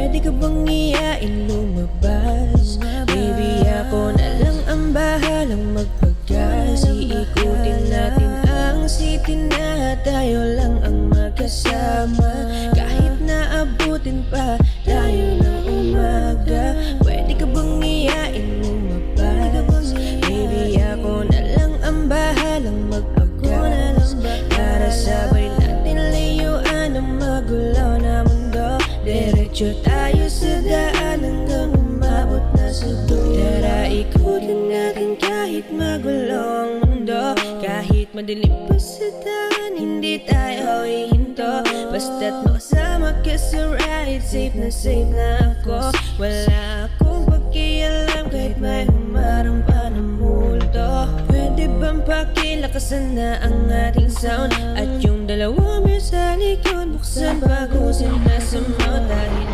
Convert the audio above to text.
Pwede ka bang iyain lumabas? Baby, ako na lang ang bahalang magpagas. Iikutin natin ang city na tayo lang ang magkasama. Kahit na abutin pa tayo ng umaga. Pwede ka bang iyain lumabas? Baby, ako na lang ang bahalang magpagas. Para sabay natin layuan ang magulo na mundo. Diretso tayo sa daan hanggang umabot na sa dulo. Tara ikutin natin kahit magulo ang mundo. Kahit madilim pa sa daan, hindi tayo hihinto. Basta't makasama ka sa ride, safe na ako. Wala akong pakialam kahit may humarang pa ng multo. Pwede bang pakilakasan na ang ating sound? At yung dalawa may sa likod, buksan bagusin na sa mouth. Dahil